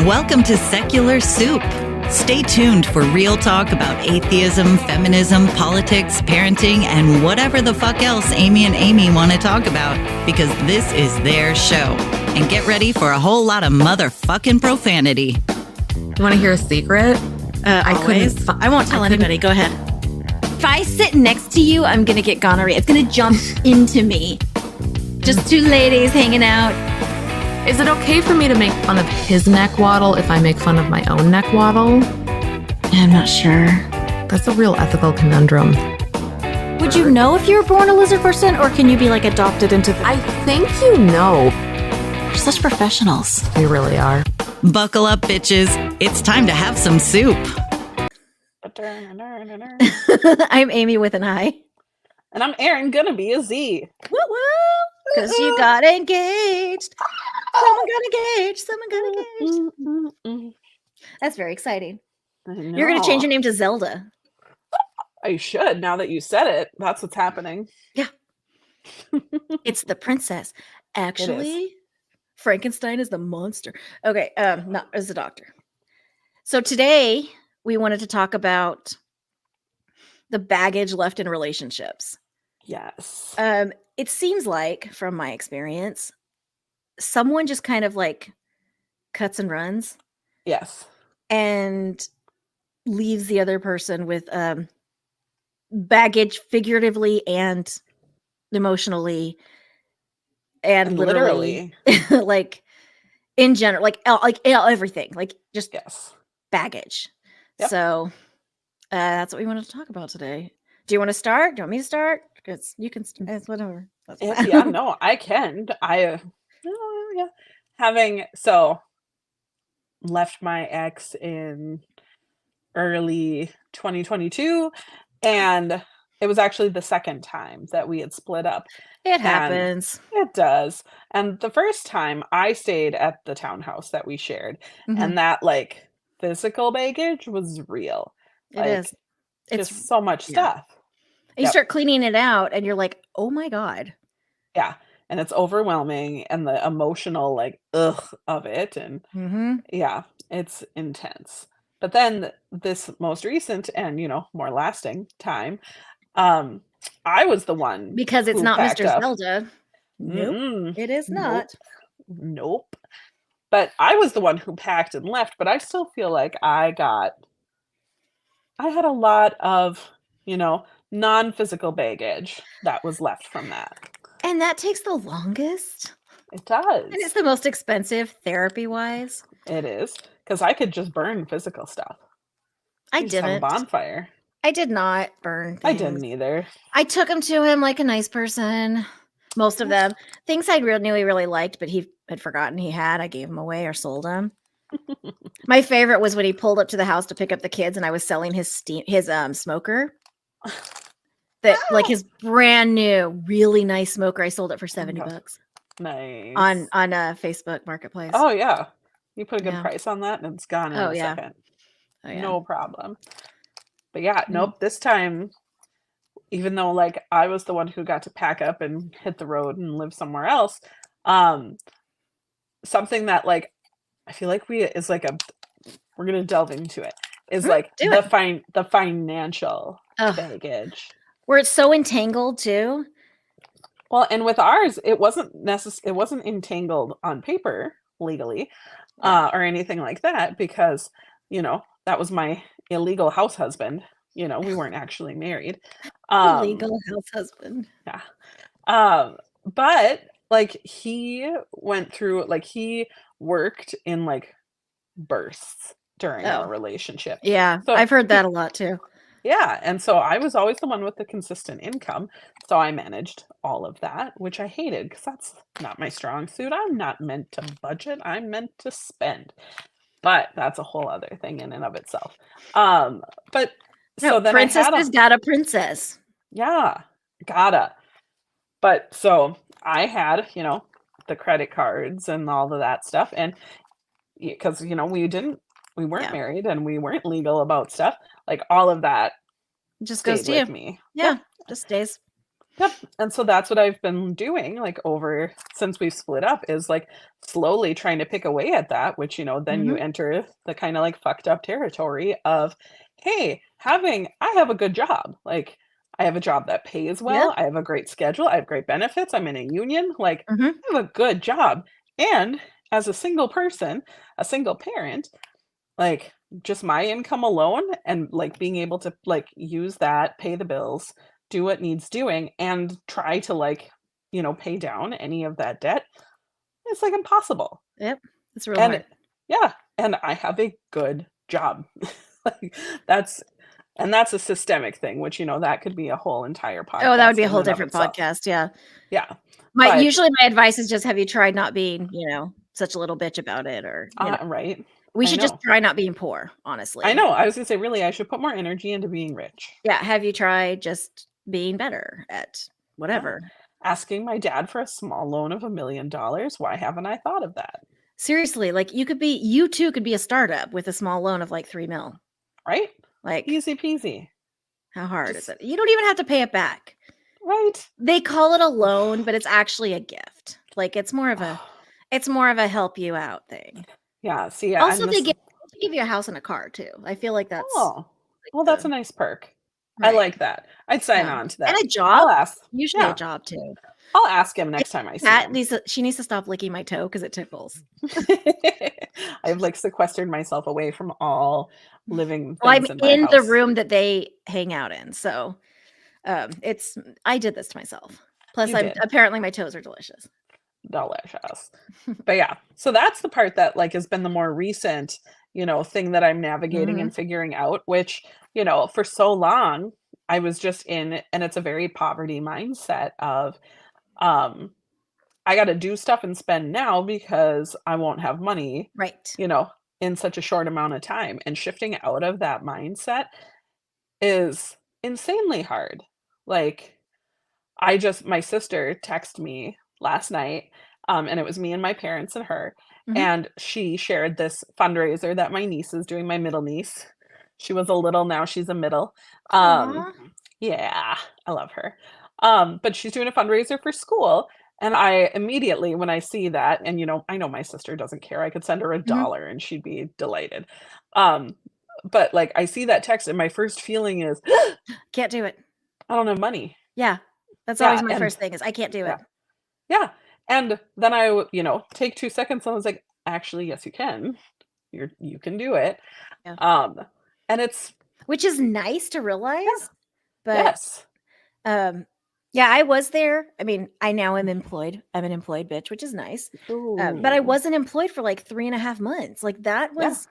Welcome to Secular Soup. Stay tuned for real talk about atheism, feminism, politics, parenting, and whatever the fuck else Amy and Amy want to talk about, because this is their show. And get ready for a whole lot of motherfucking profanity. You want to hear a secret? I won't tell anybody. Go ahead. If I sit next to you, I'm going to get gonorrhea. It's going to jump into me. Just two ladies hanging out. Is it okay for me to make fun of his neck waddle if I make fun of my own neck waddle? I'm not sure. That's a real ethical conundrum. Would you know if you were born a lizard person, or can you be like adopted into the... I think you know. We're such professionals. We really are. Buckle up, bitches. It's time to have some soup. I'm Amy with an I. And I'm Erin, gonna be a Z. Woo woo! Because you got engaged. Someone got engaged. That's very exciting. You're going to change your name to Zelda. I should, now that you said it. That's what's happening. Yeah. It's the princess. Actually, Frankenstein is the monster. Okay, not as the doctor. So today, we wanted to talk about the baggage left in relationships. Yes. It seems like, from my experience, someone just kind of like cuts and runs. Yes. And leaves the other person with baggage figuratively and emotionally and literally. Like in general, like everything, like just baggage. Yep. So that's what we wanted to talk about today. Do you want to start? Do you want me to start? Because you can start. It's whatever. Yeah, no, I can. Having left my ex in early 2022, and it was actually the second time that we had split up. It happens. It does. And the first time I stayed at the townhouse that we shared, and that like physical baggage was real. It is. It's just so much stuff. You start cleaning it out and you're like, oh my God. Yeah. And it's overwhelming, and the emotional like ugh of it. And yeah, it's intense. But then this most recent and, more lasting time, I was the one. Because it's not Mr. Up. Zelda. Nope. It is not. Nope. But I was the one who packed and left, but I still feel like I had a lot of, non-physical baggage that was left from that. And that takes the longest. It does. And it's the most expensive therapy-wise. It is. Because I could just burn physical stuff. I didn't. Have a bonfire. I did not burn things. I didn't either. I took them to him like a nice person. Most of them. Things I knew he really liked, but he had forgotten he had. I gave them away or sold them. My favorite was when he pulled up to the house to pick up the kids, and I was selling his smoker. That like his brand new, really nice smoker. I sold it for $70. Nice. On Facebook Marketplace. Oh yeah. You put a good price on that and it's gone in a second. Oh, yeah. No problem. But yeah, nope. This time, even though like I was the one who got to pack up and hit the road and live somewhere else, something that like I feel like we're gonna delve into it. Is like the financial baggage. Where it's so entangled too. Well, and with ours, it wasn't entangled on paper legally, or anything like that, because that was my illegal house husband. We weren't actually married. Illegal house husband. Yeah. But like he went through, like he worked in like bursts during our relationship. Yeah, so I've heard that a lot too. Yeah, and so I was always the one with the consistent income, so I managed all of that, which I hated because that's not my strong suit. I'm not meant to budget, I'm meant to spend. But that's a whole other thing in and of itself. But so then princess has got a princess. Yeah, gotta. But so I had, the credit cards and all of that stuff, and because we weren't married and we weren't legal about stuff, like all of that just goes to you. Me. Yeah, just stays. Yep. And so that's what I've been doing like over since we've split up is like slowly trying to pick away at that, which, then you Mhm. enter the kind of like fucked up territory of, hey, I have a good job. Like I have a job that pays Yep. well. I have a great schedule. I have great benefits. I'm in a union. Like Mhm. I have a good job. And as a single person, a single parent, like just my income alone and like being able to like use that, pay the bills, do what needs doing, and try to like, pay down any of that debt, it's like impossible. Yep. It's real And hard. yeah, and I have a good job. Like that's that's a systemic thing, which that could be a whole entire Oh, that would podcast be a in whole and of different itself. podcast, yeah. Yeah. My But usually my advice is just have you tried not being, such a little bitch about it or, right. we I should just know. try not being poor, I honestly. know. I was gonna say really I should put more energy into being rich. Yeah, have you tried just being better at Yeah. whatever? Asking my dad for a small loan of $1 million, why haven't I thought of that? Seriously, like, you too could be a startup with a small loan of, like, 3 mil. Right? Like, Easy peasy. how hard is Just it? You don't even have to pay it back. right? They call it a loan, but it's actually a gift. Like, it's more of a help you out thing. Yeah, see, Also, and they this give you a house and a car too. I feel like that's, oh, like, well, that's a the nice perk. I right. like that. I'd sign Yeah. on to And that. a job, I'll ask. usually a Yeah, job too. I'll ask him And next time I see Cat him. she needs to stop licking my toe because it tickles. I've like sequestered myself away from all living Well, I'm things in my in the house. room that they hang out in, so, I did this to myself. Plus, You did. apparently my toes are delicious. Delicious. But yeah, so that's the part that like has been the more recent, thing that I'm navigating Mhm. and figuring out, which, for so long I was just in, and it's a very poverty mindset of, um, I got to do stuff and spend now because I won't have money, Right. you know, in such a short amount of time. And shifting out of that mindset is insanely hard. Like, my sister texted me last night, and it was me and my parents and her, Mhm. and she shared this fundraiser that my niece is doing, my middle niece. She was a little, now she's a middle. Um, Aw. yeah, I love her. But she's doing a fundraiser for school, and I immediately, when I see that, and I know my sister doesn't care. I could send her a Mhm. dollar and she'd be delighted. Um, but like I see that text, and my first feeling is, Can't do it. I don't have money. Yeah. That's always Yeah, my and first thing is I can't do yeah. it. Yeah, and then take 2 seconds and I was like, "Actually, yes, you can. You can do it." Yeah. Um, and it's Which is nice to yeah, realize, but, yes. um, yeah, I was there. I mean, I now am employed. I'm an employed bitch, which is nice. But I Ooh, wasn't employed for, like, 3.5 months. Like, that yeah, was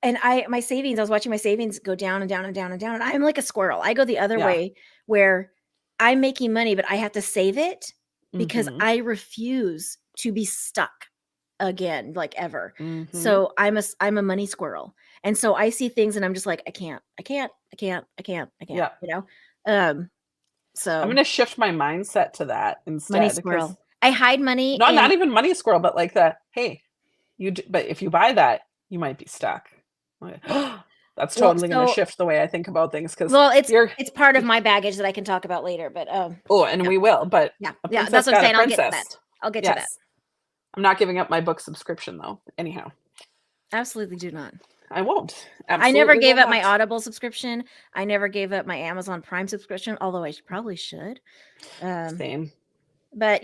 and I was watching my savings go down and down and down and down, and I'm like a squirrel. I go the other yeah, way where I'm making money, but I have to save it because mhm, I refuse to be stuck again, like, ever. mhm, So I'm a money squirrel. And so I see things and I'm just like, I can't, I can't, I can't, I can't, I can't, yeah. you know? Um, I'm so gonna shift my mindset to that money instead because squirrel. I hide money not in even money squirrel, but like the, "Hey, but if you buy that, you might be stuck." Like, that's well, totally gonna so shift the way I think about things because well, it's you're it's part of my baggage that I can talk about later, but oh, and yeah, we will, but yeah, a yeah, princess that's what I'm got a saying. I'll get to that. princess. I'll get to that. Yes. I'm not giving up my book subscription though. Anyhow, Absolutely do not. I won't. I never Absolutely gave will up my not. Audible subscription. I never gave up my Amazon Prime subscription, although I probably should. Um, Same. but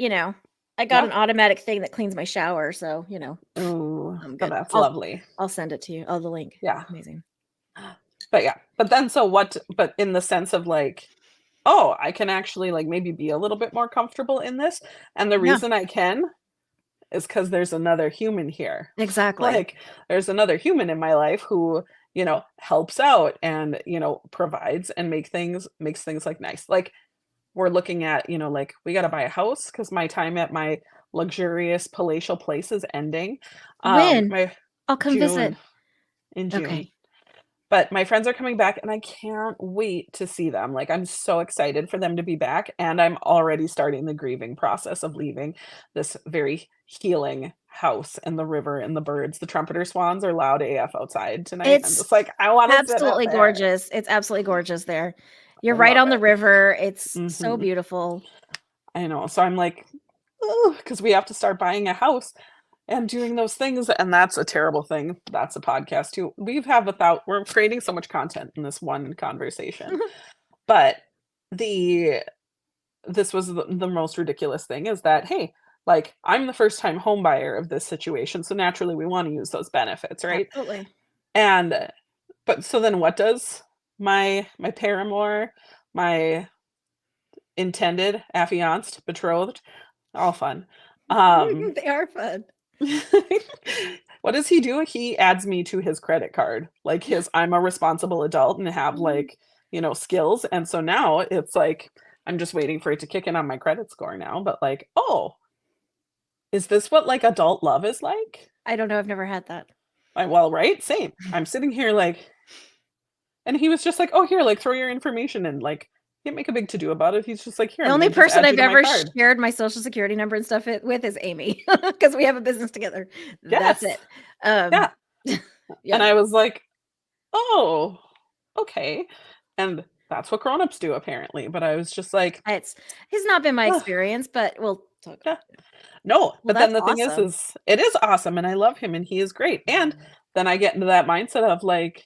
I got Yeah. an automatic thing that cleans my shower, so Ooh, I'm but good. that's I'll lovely. I'll send it to you. Oh, the link. Yeah. Amazing. But yeah. But then so what but in the sense of like, oh, I can actually like maybe be a little bit more comfortable in this. And the Yeah, reason I can is because there's another human here. exactly. Like there's another human in my life who, helps out and, provides and makes things like nice. Like we're looking at, like we got to buy a house because my time at my luxurious palatial place is ending. When? My I'll come June visit. in June. Okay. But my friends are coming back and I can't wait to see them. Like I'm so excited for them to be back and I'm already starting the grieving process of leaving this very healing house and the river and the birds. The trumpeter swans are loud AF outside tonight. I'm It's just like I want to sit out absolutely there. gorgeous. It's absolutely gorgeous there. You're I right love on the it. river. It's so Mhm. beautiful. I know. So I'm like, because we have to start buying a house and doing those things, and that's a terrible thing. That's a podcast too. We're creating so much content in this one conversation. But the this was the most ridiculous thing is that, hey, like I'm the first time home buyer of this situation, so naturally we want to use those benefits, right? Absolutely. And but so then what does my paramour, my intended, affianced, betrothed, all fun. Um They are fun. what does he do? He adds me to his credit card. Like I'm a responsible adult and have Mhm. like, skills. And so now it's like I'm just waiting for it to kick in on my credit score now, but like, oh, is this what like adult love is like? I don't know. I've never had that. Well, right? Same. I'm sitting here like and he was just like, "Oh, here, like throw your information in." Like, he didn't make a big to do about it. He's just like, "Here, The I'm only gonna just person add you I've to my ever card." shared my social security number and stuff with is Amy because we have a business together. That's Yes. it. Um, Yeah. And yeah, I was like, "Oh, okay." And that's what grown-ups do apparently, but I was just like, it's not been my "Ugh, experience, but we'll talk. yeah." No, Well, but then that's the thing awesome. is it is awesome and I love him and he is great. And then I get into that mindset of like,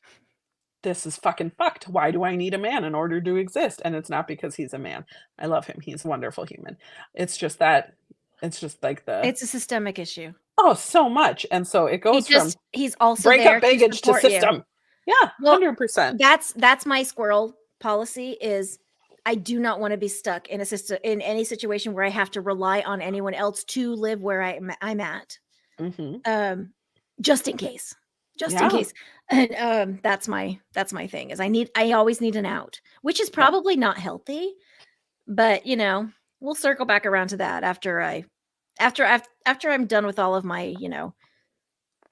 this is fucking fucked. Why do I need a man in order to exist? And it's not because he's a man. I love him. He's a wonderful human. It's just that it's just like the It's a systemic issue. oh, so much. And so it goes from He's also breakup there to baggage to support you. system. Yeah, Well, 100%. that's my squirrel policy is I do not want to be stuck in in any situation where I have to rely on anyone else to live where I'm at. Mhm. Um, just in case. Just in Yeah. case. And that's my thing is I always need an out, which is Yep. probably not healthy, but we'll circle back around to that after I'm done with all of my,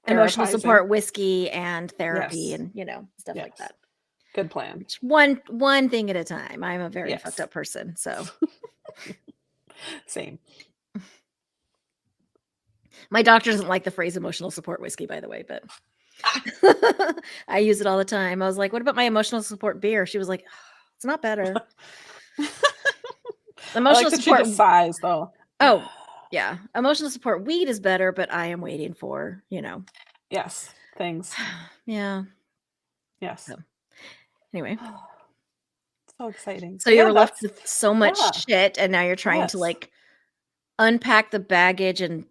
emotional Therapizing. support whiskey and therapy Yes. and, stuff like Yes. that. Good plan. It's one thing at a time. I'm a very fucked Yes. up person, so Same. my doctor doesn't like the phrase emotional support whiskey, by the way, but I use it all the time. I was like, "What about my emotional support beer?" She was like, "It's not better." I like Emotional that she support. just sighs though. Oh, yeah. Emotional support weed is better, but I am waiting for, Yes. Things. yeah. Yes. So, anyway, So exciting. so But you yeah, were left with so much yeah. shit, and now you're trying to Yes. like unpack the baggage and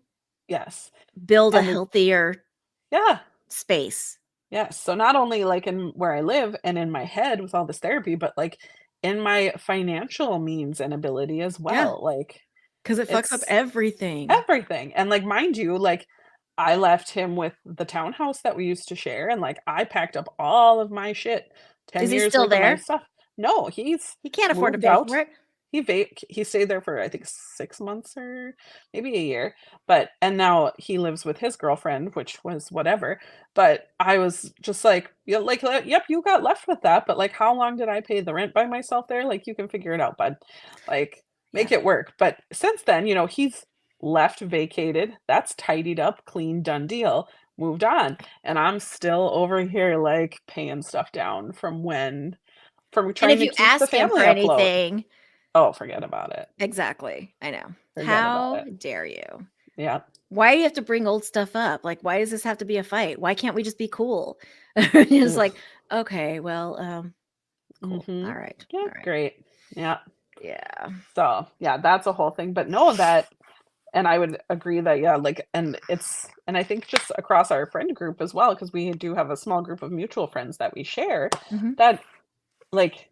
Yes. build a And healthier yeah. space. Yes. So not only like in where I live and in my head with all this therapy, but like in my financial means and ability as Yeah, well. Like because it fucks up it's everything. everything. And like mind you, like I left him with the townhouse that we used to share and like I packed up all of my shit, Is 10 he years still worth of my there? stuff. No, he's He can't afford to moved pay for out. it. He stayed there for I think 6 months or maybe a year, but and now he lives with his girlfriend, which was whatever, but I was just like, yeah, like, yep, you got left with that, but like how long did I pay the rent by myself there? Like you can figure it out, bud. Like Yeah. make it work. But since then, he's left vacated, that's tidied up, clean, done deal, moved on, and I'm still over here like paying stuff down from And trying if to you keep the ask him for family afloat. anything, Oh, forget about it. exactly. I know. Forget about How it. dare you? Yeah. Why do you have to bring old stuff up? Like, why does this have to be a fight? Why can't we just be cool? It's Ugh. like, okay, well, cool. All Mhm. right. Yeah, All right. great. Yeah. Yeah. So, yeah, that's a whole thing, but know that and I would agree that, yeah, like and I think just across our friend group as well, because we do have a small group of mutual friends that we share, Mhm. that, like,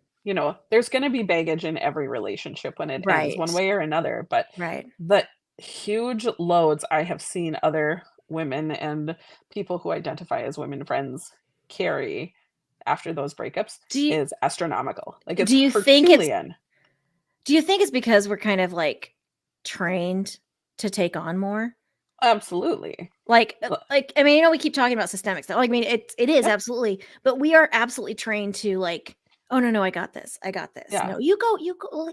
there's gonna be baggage in every relationship when it ends Right. one way or another, but Right. the huge loads I have seen other women and people who identify as women friends carry after those breakups Do you is astronomical. Like, it's do you think it's Herculean. do you think it's because we're kind of like trained to take on more? Absolutely. L Like I mean, we keep talking about systemic stuff. Like, I mean, it is Yep, absolutely, but we are absolutely trained to like, oh no, I got this. I got this. yeah, No, you go,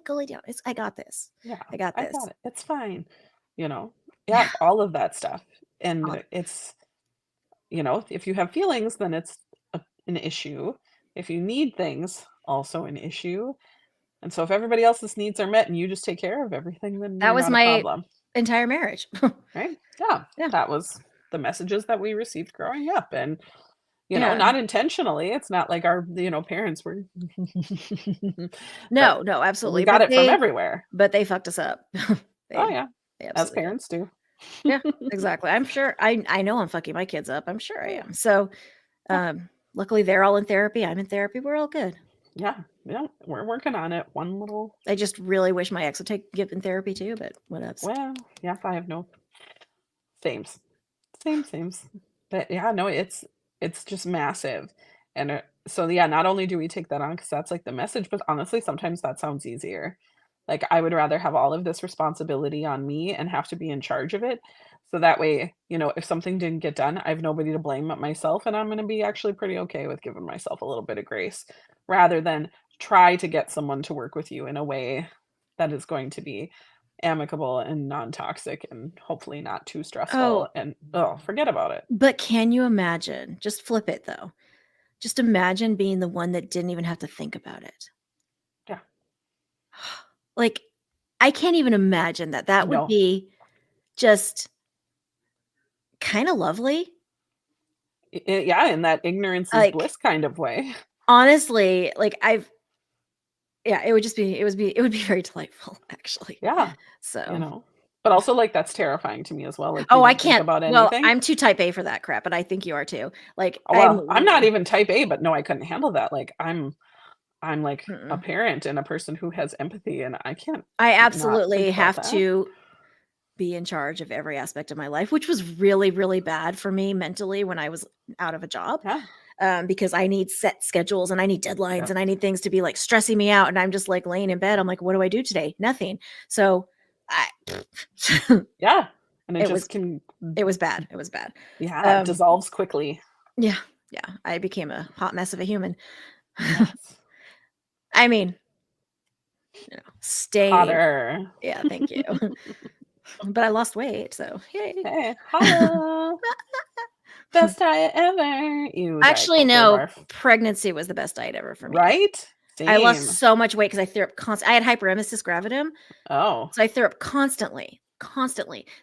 go lay down. I got this. yeah, I got I this. got it, it's fine, you know? Yeah. Yep, all of that stuff, all and the- it's if you have feelings, then it's an issue. If you need things, also an issue. And so if everybody else's needs are met and you just take care of everything, then That you're was not a my problem. entire marriage. Right? Yeah. Yeah. That was the messages that we received growing up. And, Yeah. not intentionally. It's not like our, parents were, but No, we absolutely. got it from everywhere. But they fucked us up. Oh, They yeah. they As absolutely did. parents do. Yeah, exactly. I'm sure I know I'm fucking my kids up. I'm sure I am. So, luckily they're all in therapy. I'm in therapy. We're all good. Yeah. Yeah. We're working on it. One little, I just really wish my ex would give in therapy too, but whatevs. well, yeah, I have no sames. Sames. But yeah, no, it's just massive. And so yeah, not only do we take that on because that's like the message, but honestly, sometimes that sounds easier. Like I would rather have all of this responsibility on me and have to be in charge of it. So that way, if something didn't get done, I have nobody to blame but myself. And I'm going to be actually pretty okay with giving myself a little bit of grace rather than try to get someone to work with you in a way that is going to be amicable and non-toxic and hopefully not too stressful. Oh, And forget about it. but can you imagine? Just flip it though. Just imagine being the one that didn't even have to think about it. Yeah. Like, I can't even imagine that. That would No. be just kind of lovely. Yeah, in that ignorance is Like, bliss kind of way. honestly, like it would be very delightful, actually. Yeah. So, But also like that's terrifying to me as well. Like oh, you I don't think can't. about Well, anything. I'm too type A for that crap, but I think you are too. Like, Well, I'm not even type A, but no, I couldn't handle that. Like I'm like a Mm-mm. parent and a person who has empathy, and I can't I not absolutely think about have that. to be in charge of every aspect of my life, which was really, really bad for me mentally when I was out of a job. Yeah. Because I need set schedules and I need deadlines Yep. and I need things to be like stressing me out. And I'm just like laying in bed. I'm like, what do I do today? Nothing. So Yeah. And it just was bad. It was bad. Yeah, it dissolves quickly. Yeah. Yeah. I became a hot mess of a human. Yes. I mean, stay. Hotter. Yeah. Thank you. But I lost weight. So, yay. Hey, holla. Best diet ever. You Actually, no, pregnancy was the best diet ever for me. Right? I lost Same. so much weight because I threw up I had hyperemesis gravidum. Oh. So I threw up constantly.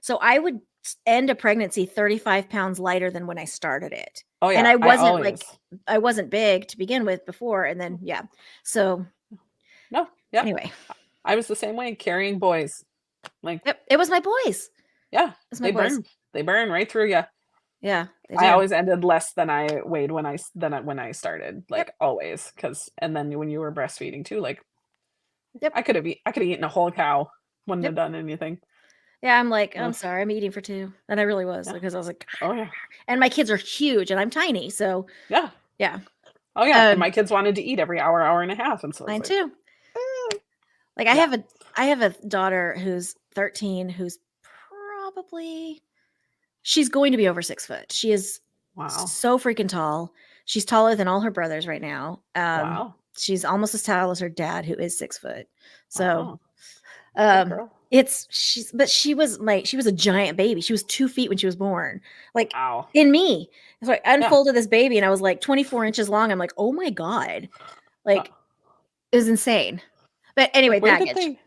So I would end a pregnancy 35 pounds lighter than when I started it. Oh yeah. And I I wasn't big to begin with before. And then, yeah. So No. Yeah. anyway. I was the same way carrying boys. Like, Yep, it was my boys. yeah. It was my boys. They burn right through you. Yeah. They I did. always ended less than I weighed when I started, like always. And then when you were breastfeeding too, like, I could have eaten a whole cow. Wouldn't have done anything. Yeah, I'm like, I'm sorry, I'm eating for two. And I really was because I was like, oh yeah. And my kids are huge and I'm tiny. So yeah. Oh yeah. And my kids wanted to eat every hour and a half. And so mine like, too. Like I have a daughter who's 13, who's she's going to be over 6 foot. She is so freaking tall. She's taller than all her brothers right now. Wow. She's almost as tall as her dad, who is 6 foot. So, girl. she was a giant baby. She was 2 feet when she was born. Like Wow. in me. So I unfolded this baby and I was like 24 inches long. I'm like, oh my God. Like it was insane. But anyway, baggage.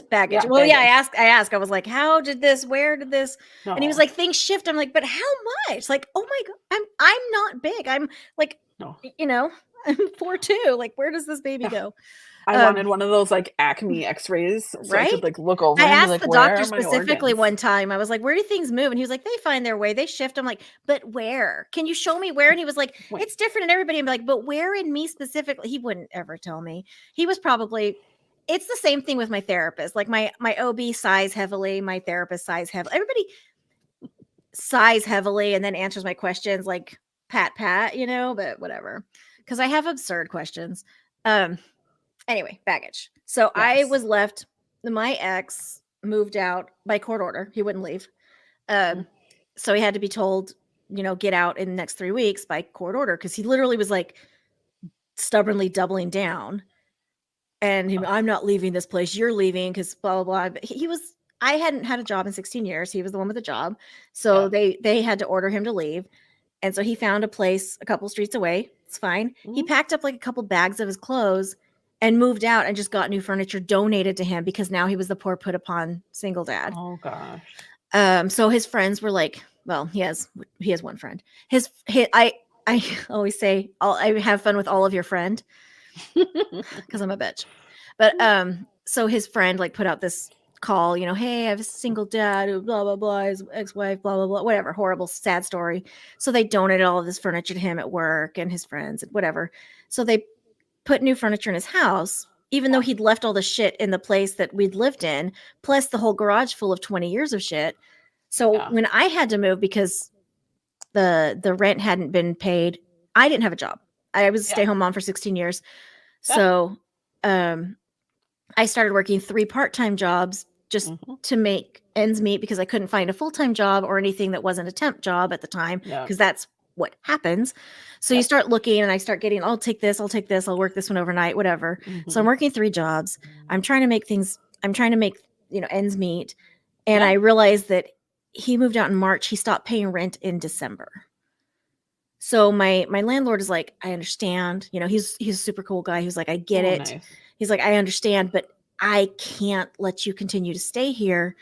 Baggage. Yeah, well, yeah, I asked. I was like, where did this? No. And he was like, things shift. I'm like, but how much? Like, oh my God, I'm not big. I'm like, I'm 4'2". Like, where does this baby go? I wanted one of those like Acme X-rays, so I could like look over. I and asked be like, the where doctor are my specifically organs? one time. I was like, where do things move? And he was like, they find their way. They shift. I'm like, but where? Can you show me where? And he was like, it's different in everybody. I'm like, but where in me specifically? He wouldn't ever tell me. He was probably. It's the same thing with my therapist. Like my OB sighs heavily, my therapist sighs heavily. Everybody sighs heavily and then answers my questions like pat, but whatever. Because I have absurd questions. Anyway, baggage. So I was left. My ex moved out by court order. He wouldn't leave. So he had to be told, get out in the next 3 weeks by court order because he literally was like stubbornly doubling down. And I'm not leaving this place. You're leaving because blah, blah, blah. But I hadn't had a job in 16 years. He was the one with the job. So they had to order him to leave. And so he found a place a couple streets away. It's fine. He packed up like a couple bags of his clothes and moved out and just got new furniture donated to him because now he was the poor put upon single dad. Oh gosh. So his friends were like, well, he has one friend. I always say I have fun with all of your friend because I'm a bitch. But so his friend like put out this call, hey, I have a single dad who blah blah blah, his ex-wife, blah blah blah, whatever, horrible, sad story. So they donated all of this furniture to him at work and his friends and whatever. So they put new furniture in his house, even though he'd left all the shit in the place that we'd lived in, plus the whole garage full of 20 years of shit. So when I had to move because the rent hadn't been paid, I didn't have a job. I was a stay-home mom for 16 years. So I started working 3 part-time jobs just to make ends meet because I couldn't find a full-time job or anything that wasn't a temp job at the time because that's what happens. So you start looking and I start getting, I'll take this, I'll work this one overnight, whatever. So I'm working 3 jobs. I'm trying to make ends meet. And I realized that he moved out in March. He stopped paying rent in December. So my landlord is like, I understand, he's a super cool guy. He's like, I get it. Nice. He's like, I understand, but I can't let you continue to stay here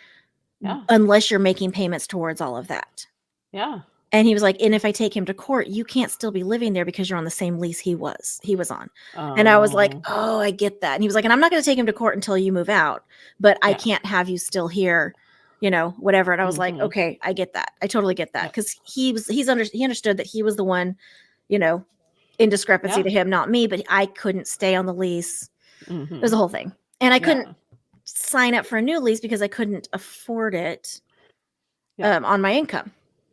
unless you're making payments towards all of that. Yeah. And he was like, and if I take him to court, you can't still be living there because you're on the same lease he was on. And I was like, oh, I get that. And he was like, and I'm not going to take him to court until you move out, but I can't have you still here, whatever. And I was like, okay, I get that. I totally get that. Cause he understood that he was the one, in discrepancy to him, not me, but I couldn't stay on the lease. It was a whole thing. And I couldn't sign up for a new lease because I couldn't afford it on my income.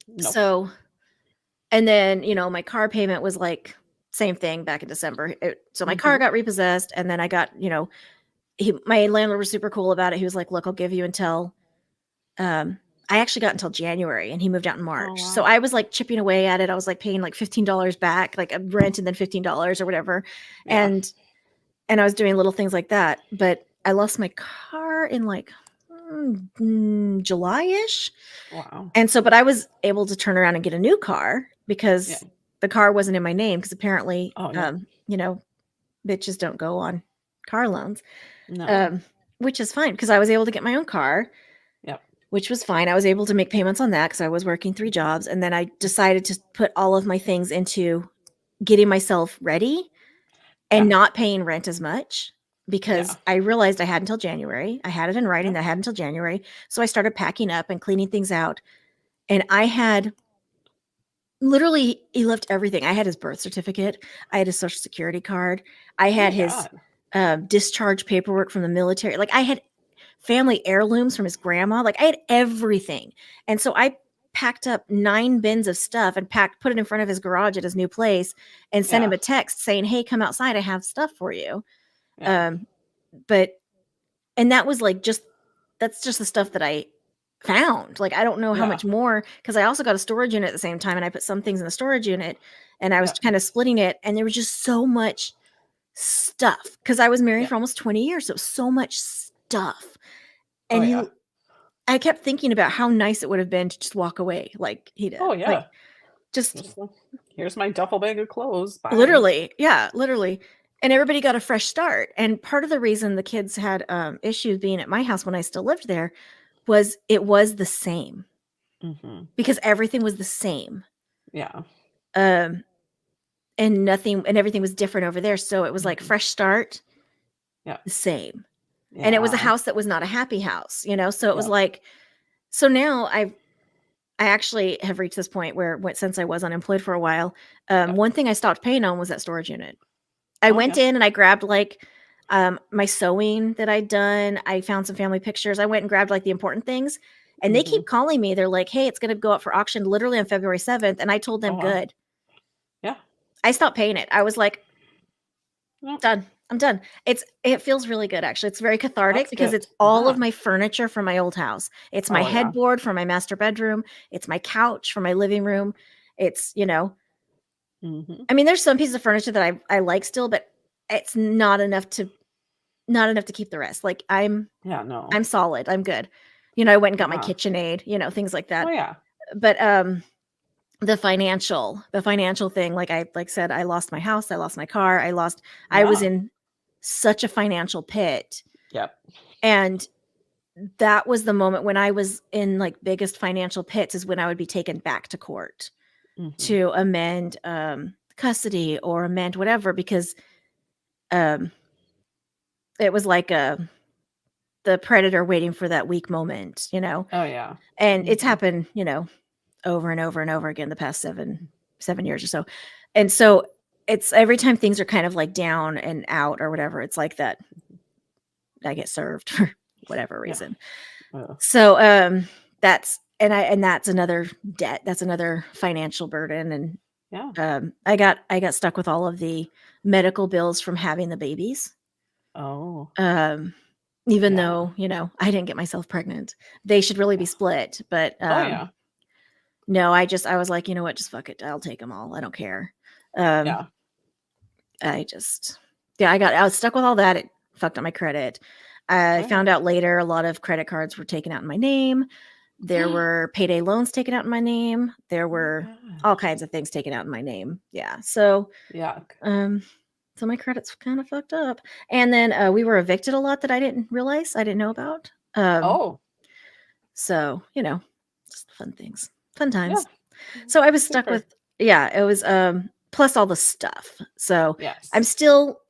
Nope. So, and then, my car payment was like same thing back in December. So my car got repossessed and then I got, my landlord was super cool about it. He was like, look, I'll give you until, I actually got until January and he moved out in March. Oh, wow. So I was like chipping away at it. I was like paying like $15 back, like a rent and then $15 or whatever. Yeah. And I was doing little things like that, but I lost my car in like July-ish. Wow. And so, but I was able to turn around and get a new car because the car wasn't in my name because apparently, bitches don't go on car loans, which is fine because I was able to get my own car, which was fine. I was able to make payments on that because I was working 3 jobs. And then I decided to put all of my things into getting myself ready and not paying rent as much. Because I realized I had until January. I had it in writing that I had until January. So I started packing up and cleaning things out. And I had literally, he left everything. I had his birth certificate. I had his social security card. I had his discharge paperwork from the military. Like I had family heirlooms from his grandma. Like I had everything. And so I packed up 9 bins of stuff and put it in front of his garage at his new place and sent him a text saying, hey, come outside. I have stuff for you. And that was like, that's just the stuff that I found. Like, I don't know how much more, because I also got a storage unit at the same time and I put some things in the storage unit and I was kind of splitting it. And there was just so much stuff because I was married for almost 20 years. So it was so much stuff. And I kept thinking about how nice it would have been to just walk away like he did. Oh yeah. Like, just here's my duffel bag of clothes. Bye. Literally. Yeah, literally. And everybody got a fresh start. And part of the reason the kids had issues being at my house when I still lived there was it was the same. Because everything was the same. Yeah. And everything was different over there. So it was like fresh start. Yeah. The same. Yeah. And it was a house that was not a happy house, So it was like, so now I actually have reached this point where since I was unemployed for a while, one thing I stopped paying on was that storage unit. I went in and I grabbed like my sewing that I'd done. I found some family pictures. I went and grabbed like the important things and they keep calling me. They're like, hey, it's going to go up for auction literally on February 7th. And I told them, good. Yeah. I stopped paying it. I was like, done. I'm done. It feels really good. Actually. It's very cathartic because it's all of my furniture from my old house. It's my headboard from my master bedroom. It's my couch from my living room. It's, I mean, there's some pieces of furniture that I like still, but it's not enough to keep the rest. Like I'm solid. I'm good. I went and got my KitchenAid, things like that. Oh yeah. But, the financial thing, like I said, I lost my house. I lost my car. I was in such a financial pit. Yep. And that was the moment when I was in like biggest financial pits, is when I would be taken back to court to amend custody or amend whatever, because it was like the predator waiting for that weak moment, you know. Oh yeah. And it's happened, you know, over and over and over again the past seven years or so. And so it's every time things are kind of like down and out or whatever, it's like that I get served for whatever reason. So that's another debt. That's another financial burden. And I got stuck with all of the medical bills from having the babies. Oh. Even though, you know, I didn't get myself pregnant. They should really be split. But no, I was like, you know what, just fuck it. I'll take them all. I don't care. I was stuck with all that. It fucked up my credit. I found out later a lot of credit cards were taken out in my name. There were payday loans taken out in my name. There were all kinds of things taken out in my name. Yeah. So, so my credit's kind of fucked up. And then we were evicted a lot that I didn't realize, I didn't know about. So, you know, just fun things, fun times. Yeah. So I was stuck with, it was plus all the stuff. So I'm still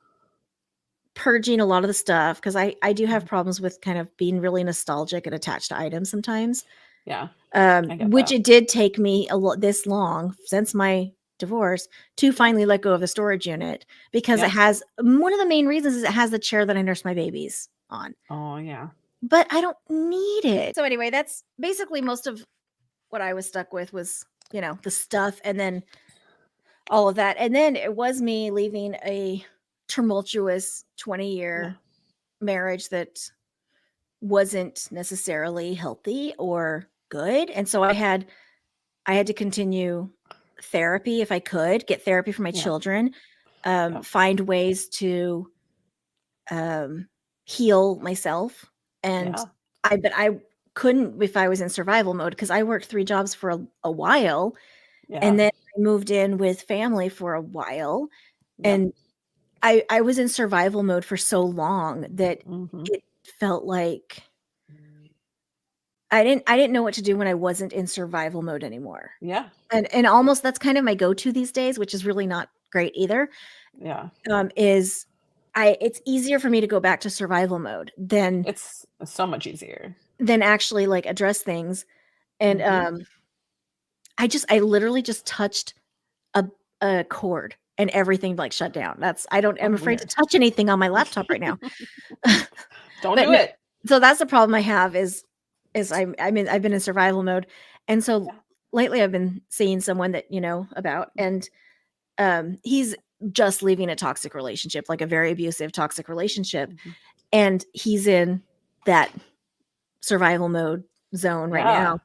purging a lot of the stuff, because I do have problems with kind of being really nostalgic and attached to items sometimes. Yeah. Which it did take me this long since my divorce to finally let go of the storage unit, because it has, one of the main reasons is it has the chair that I nurse my babies on. Oh yeah. But I don't need it. So anyway, that's basically most of what I was stuck with, was, you know, the stuff, and then all of that. And then it was me leaving a tumultuous 20-year marriage that wasn't necessarily healthy or good. And so I had to continue therapy if I could, get therapy for my children, find ways to heal myself. And I couldn't if I was in survival mode, because I worked 3 jobs for a while, and then I moved in with family for a while, and I was in survival mode for so long that it felt like I didn't know what to do when I wasn't in survival mode anymore. Yeah. And almost that's kind of my go-to these days, which is really not great either. Yeah. It's easier for me to go back to survival mode than it's so much easier than actually like address things. And I literally just touched a cord and everything like shut down. I'm afraid to touch anything on my laptop right now. Don't do it. So that's the problem I have is I've been in survival mode. And so lately I've been seeing someone that, you know, about, and he's just leaving a toxic relationship, like a very abusive toxic relationship. And he's in that survival mode zone right now.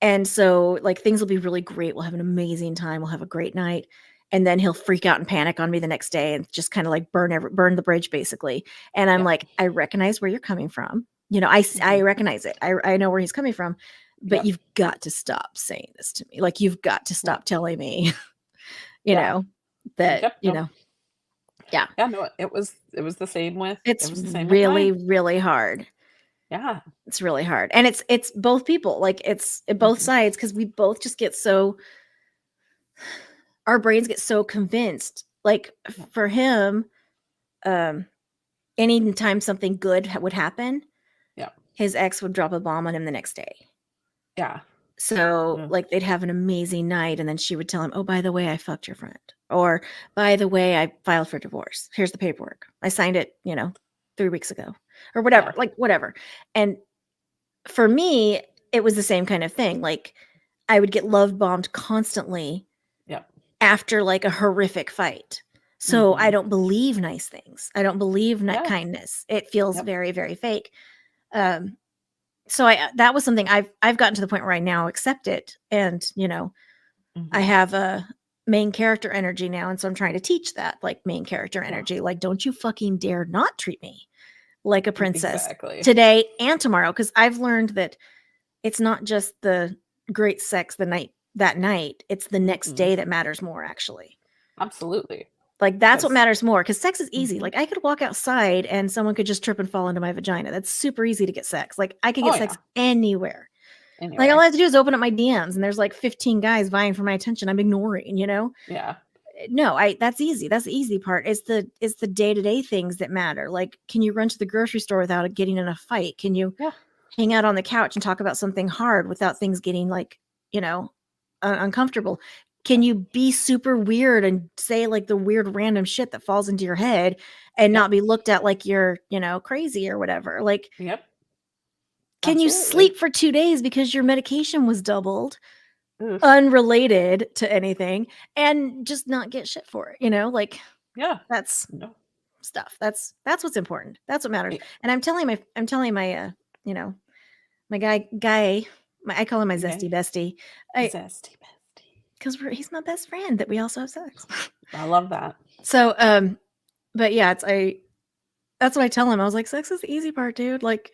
And so like things will be really great. We'll have an amazing time. We'll have a great night. And then he'll freak out and panic on me the next day and just kind of like burn the bridge basically. And I'm like, I recognize where you're coming from. You know, I recognize it. I know where he's coming from, but you've got to stop saying this to me. Like, you've got to stop telling me, you know, that, you know, Yeah, no, it was the same with, it's it was the same really, with mine. really hard. Yeah. It's really hard. And it's both people, like it's both sides. 'Cause we both just get our brains get so convinced, like for him, anytime something good would happen, his ex would drop a bomb on him the next day. Yeah. So like they'd have an amazing night, and then she would tell him, oh, by the way, I fucked your friend. Or by the way, I filed for divorce. Here's the paperwork. I signed it, 3 weeks ago or whatever, like whatever. And for me, it was the same kind of thing. Like I would get love bombed constantly after like a horrific fight. So I don't believe nice things. I don't believe kindness. It feels very, very fake. So that was something I've gotten to the point where I now accept it. And, I have a main character energy now. And so I'm trying to teach that, like, main character energy. Like, don't you fucking dare not treat me like a princess today and tomorrow. 'Cause I've learned that it's not just the great sex that night. It's the next day that matters more, actually. Absolutely. Like that's what Yes. matters more, because sex is easy. Mhm. Like I could walk outside and someone could just trip and fall into my vagina. That's super easy to get sex. Like I could get Oh, sex yeah. anywhere. Like all I Anywhere. have to do is open up my DMs and there's like 15 guys vying for my attention. I'm ignoring, Yeah. No, that's easy. That's the easy part. It's the day-to-day things that matter. Like, can you run to the grocery store without getting in a fight? Can you Yeah. hang out on the couch and talk about something hard without things getting like, uncomfortable? Can you be super weird and say like the weird random shit that falls into your head and Yep. not be looked at like you're, crazy or whatever? Like, Yep. can you Absolutely. sleep for 2 days because your medication was doubled, Oof. unrelated to anything, and just not get shit for it? Like Yeah. that's No. stuff. That's what's important. That's what matters. Yeah. And I'm telling my my guy, I call him my Okay. zesty bestie. Zesty bestie. Because he's my best friend that we also have sex. I love that. So, but yeah, that's what I tell him. I was like, sex is the easy part, dude. Like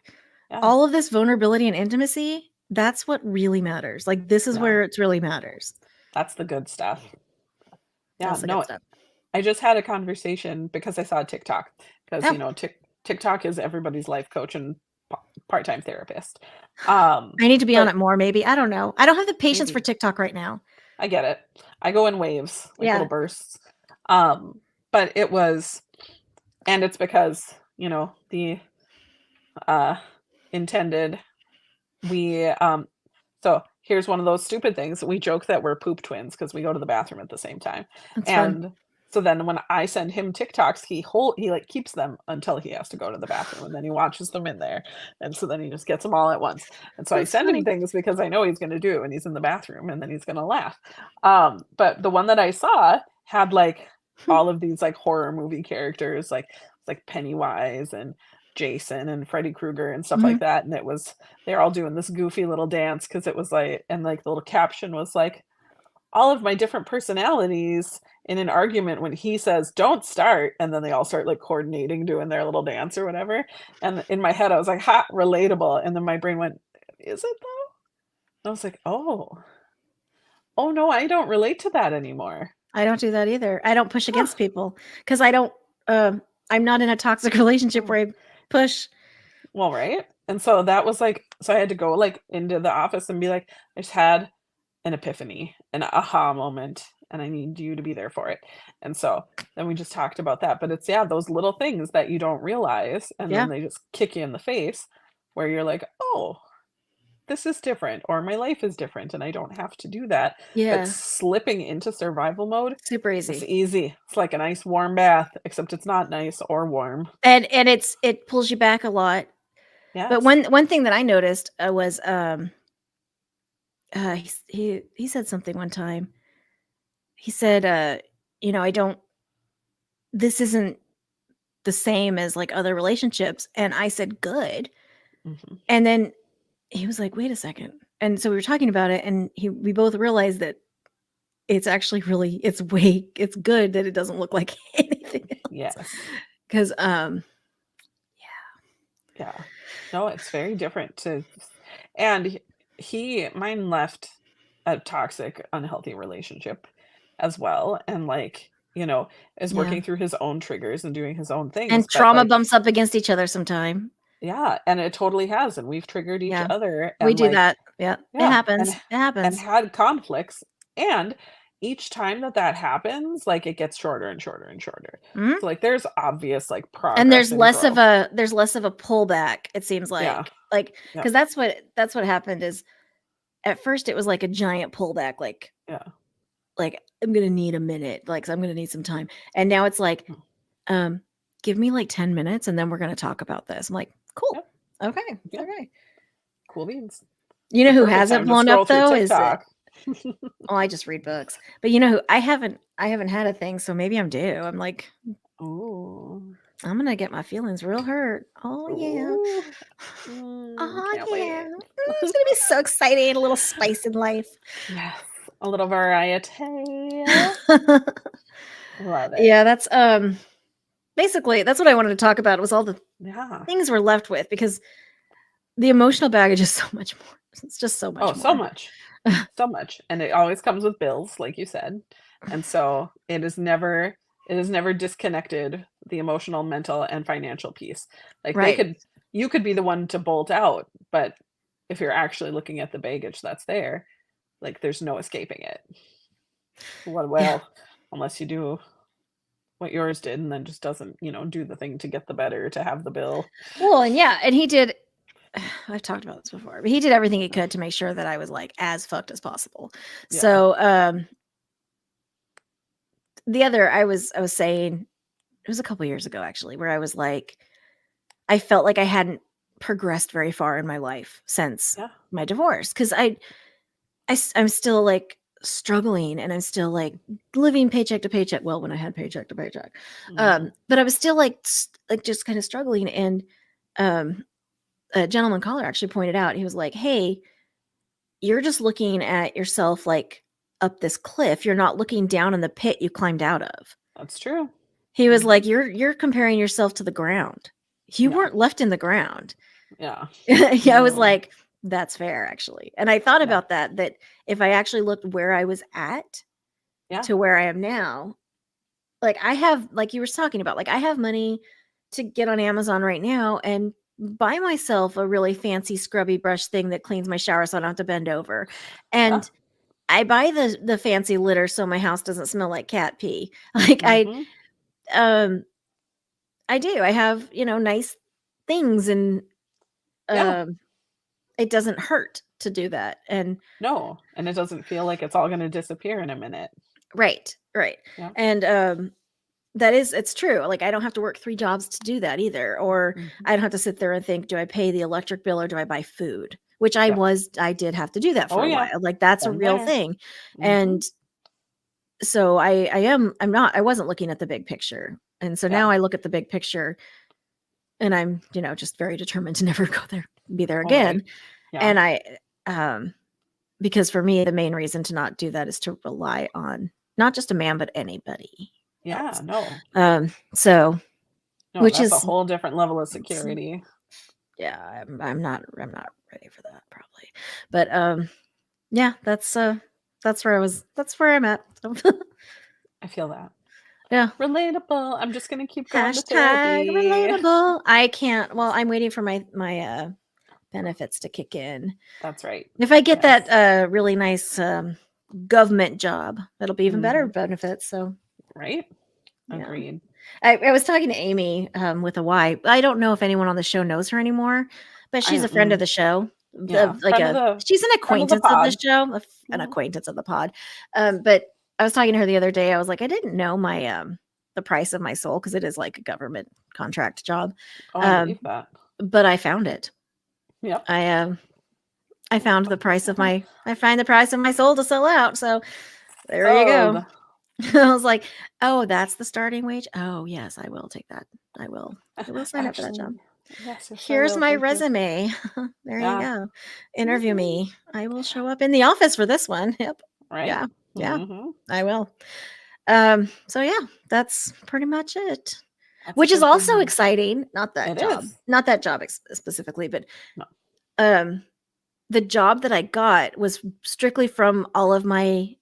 Yeah. all of this vulnerability and intimacy, that's what really matters. Like this is Yeah. where it really matters. That's the good stuff. Yeah. That's the No. good stuff. I just had a conversation because I saw TikTok, because Oh. TikTok is everybody's life coach and part-time therapist. I need to be on but it more, maybe. I don't know. I don't have the patience for maybe. TikTok right now. I get it. I go in waves, like Yeah. little bursts. But it was, and it's because, the intended, so here's one of those stupid things. We joke that we're poop twins because we go to the bathroom at the same time. That's fun. And so then when I send him TikToks, he like keeps them until he has to go to the bathroom, and then he watches them in there. And so then he just gets them all at once. And so I That's send funny. him things because I know he's going to do it when he's in the bathroom, and then he's going to laugh. But the one that I saw had like all of these like horror movie characters, like Pennywise and Jason and Freddy Krueger and stuff like that. And they're all doing this goofy little dance, because it was like, and like the little caption was like, all of my different personalities in an argument when he says, "Don't start," and then they all start like coordinating, doing their little dance or whatever. And in my head, I was like, "Ha, relatable." And then my brain went, "Is it though?" And I was like, "Oh no, I don't relate to that anymore." I don't do that either. I don't push against people because I don't. I'm not in a toxic relationship where I push. Well, right. And so that was like, so I had to go like into the office and be like, I just had an epiphany, an aha moment, and I need you to be there for it. And so then we just talked about that. But it's, yeah, those little things that you don't realize, and Yeah. then they just kick you in the face, where you're like, oh, this is different, or my life is different, and I don't have to do that. Yeah. But slipping into survival mode, Super it's easy. easy. It's like a nice warm bath, except it's not nice or warm. And it pulls you back a lot. Yeah. But one thing that I noticed was he said something one time. He said, I don't. This isn't the same as like other relationships, and I said, good. Mm-hmm. And then he was like, wait a second. And so we were talking about it, and we both realized that it's actually really, it's good that it doesn't look like anything else. Yes. Because, Yeah. No, it's very different and mine left a toxic, unhealthy relationship as well. And like, is working through his own triggers and doing his own things. And but trauma like, bumps up against each other sometime. Yeah. And it totally has. And we've triggered each other. And We do like, that. Yeah. It happens. It and happens. had conflicts. And each time that happens, like it gets shorter and shorter and shorter. Mhm. So like there's obvious like progress. And there's less growth. of a pullback, it seems like. Yeah. Like, because that's what happened is at first it was like a giant pullback, like, like I'm gonna need a minute, like I'm gonna need some time. And now it's like, give me like 10 minutes and then we're gonna talk about this. I'm like, cool. Yep. Okay. Yep. Okay. Cool beans. You know who Perfect hasn't time to blown up scroll through though is TikTok. oh, I just read books. But you know who I haven't had a thing, so maybe I'm due. I'm like, Ooh. I'm gonna get my feelings real hurt. Oh yeah. Oh Can't yeah. wait. It's gonna be so exciting. A little spice in life. Yes. A little variety. Love it. Yeah, that's basically that's what I wanted to talk about. Was all the things we're left with, because the emotional baggage is so much more. It's just so much more. So much. So much. And it always comes with bills, like you said. And so it is never It has never disconnected the emotional, mental, and financial piece. Like Right. you could be the one to bolt out, but if you're actually looking at the baggage that's there, like there's no escaping it. Yeah. Well, unless you do what yours did and then just doesn't, do the thing to get the better, to have the bill. Well, and yeah, and he did. I've talked about this before, but he did everything he could to make sure that I was like as fucked as possible. Yeah. So, I was saying, it was a couple years ago actually, where I was like, I felt like I hadn't progressed very far in my life since Yeah. my divorce, because I'm still like struggling, and I'm still like living paycheck to paycheck. Well, when I had paycheck to paycheck, Mhm. but I was still like just kind of struggling. And a gentleman caller actually pointed out, he was like, "Hey, you're just looking at yourself like up this cliff. You're not looking down in the pit you climbed out of." That's true. He was Mhm. like, "You're comparing yourself to the ground. You Yeah. weren't left in the ground." Yeah. Yeah, I was No. like, "That's fair, actually." And I thought Yeah. about that if I actually looked where I was at Yeah. to where I am now, like I have, like you were talking about, like I have money to get on Amazon right now and buy myself a really fancy scrubby brush thing that cleans my shower so I don't have to bend over. Yeah. And I buy the fancy litter so my house doesn't smell like cat pee. Like Mhm. um I do. I have, nice things, and Yeah. um it doesn't hurt to do that. And No, and it doesn't feel like it's all gonna disappear in a minute. right, right. Yeah. And it's true. Like I don't have to work 3 jobs to do that either, or Mhm. I don't have to sit there and think, do I pay the electric bill or do I buy food? Which Yep. I did have to do that Oh, for a yeah. while. Like that's a Been real there. thing. Mhm. And so I wasn't looking at the big picture. And so Yeah. now I look at the big picture, and I'm, just very determined to never be there again. Totally. Yeah. And um because for me, the main reason to not do that is to rely on not just a man, but anybody Yeah, else. no. So, No, which that's a is, whole different level of security. yeah, I'm not ready for that probably. But yeah, that's where I'm at. So, I feel that. yeah. Relatable. I'm just gonna keep going to Hashtag therapy. relatable. I can't. Well, I'm waiting for my benefits to kick in. That's right. If I get Yes. that really nice government job, that'll be even better Mhm. benefits. So Right? yeah. Agreed. I was talking to Amy with a Y. I don't know if anyone on the show knows her anymore, but she's a friend of the show. Yeah, She's an friend of the acquaintance of the pod. show, an Mhm. acquaintance of the pod. But I was talking to her the other day. I was like, I didn't know my the price of my soul, because it is like a government contract job. Oh, I believe that. But I found it. Yep. I found the price of my I find the price of my soul to sell out. So there you go. Sold. I was like, oh, that's the starting wage. Oh, yes, I will take that. I will sign up for that job. Actually, yes, I Here's will. my Thank you. resume. There you Yeah. go. Interview Mhm. me. I will show up in the office for this one. Yep. Right? Yeah. Yeah. Mhm. I will. So yeah, that's pretty much it. That's a Which is good thing, also though. exciting. Not that It job. is. Not that job specifically, but No. the job that I got was strictly from all of my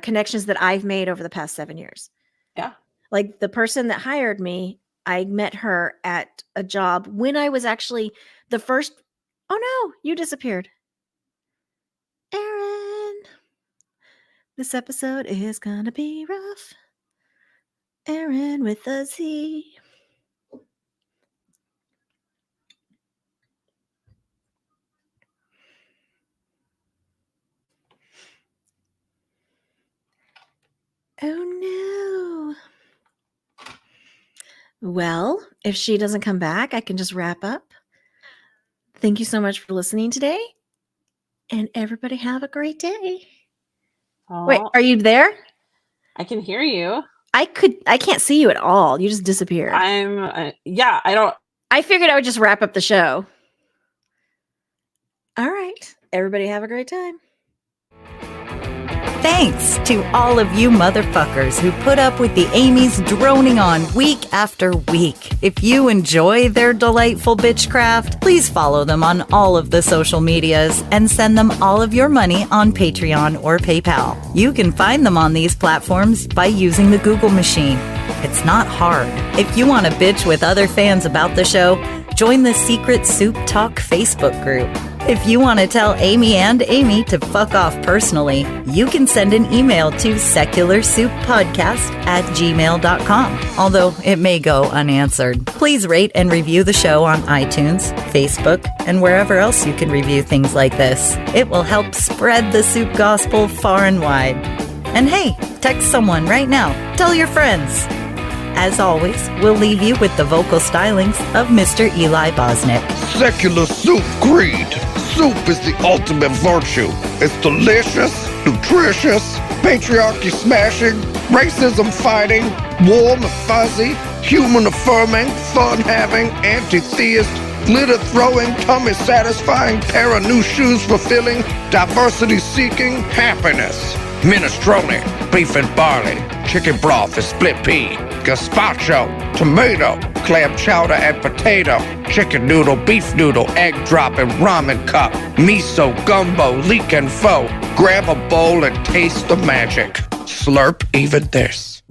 connections that I've made over the past 7 years. Yeah. Like the person that hired me, I met her at a job when I was actually the first. Oh no, you disappeared. Erin, this episode is gonna be rough. Erin with a Z. Oh no. Well, if she doesn't come back, I can just wrap up. Thank you so much for listening today. And everybody have a great day. Wait, Oh, are you there? I can hear you. I can't see you at all. You just disappeared. Yeah, I don't. I figured I would just wrap up the show. All right. Everybody have a great time. Thanks to all of you motherfuckers who put up with the Amy's droning on week after week. If you enjoy their delightful bitchcraft, please follow them on all of the social medias and send them all of your money on Patreon or PayPal. You can find them on these platforms by using the Google machine. It's not hard. If you want to bitch with other fans about the show, join the Secret Soup Talk Facebook group. If you want to tell Amy and Amy to fuck off personally, you can send an email to secularsouppodcast@gmail.com, although it may go unanswered. Please rate and review the show on iTunes, Facebook, and wherever else you can review things like this. It will help spread the soup gospel far and wide. And hey, text someone right now. Tell your friends. As always, we'll leave you with the vocal stylings of Mr. Eli Bosnick. Secular soup creed. Soup is the ultimate virtue. It's delicious, nutritious, patriarchy smashing, racism fighting, warm and fuzzy, human affirming, fun having, anti-theist, glitter throwing, tummy satisfying, pair of new shoes fulfilling, diversity seeking, happiness. Minestrone, beef and barley, chicken broth and split pea, gazpacho, tomato, clam chowder and potato, chicken noodle, beef noodle, egg drop and ramen cup, miso, gumbo, leek and pho. Grab a bowl and taste the magic. Slurp even this.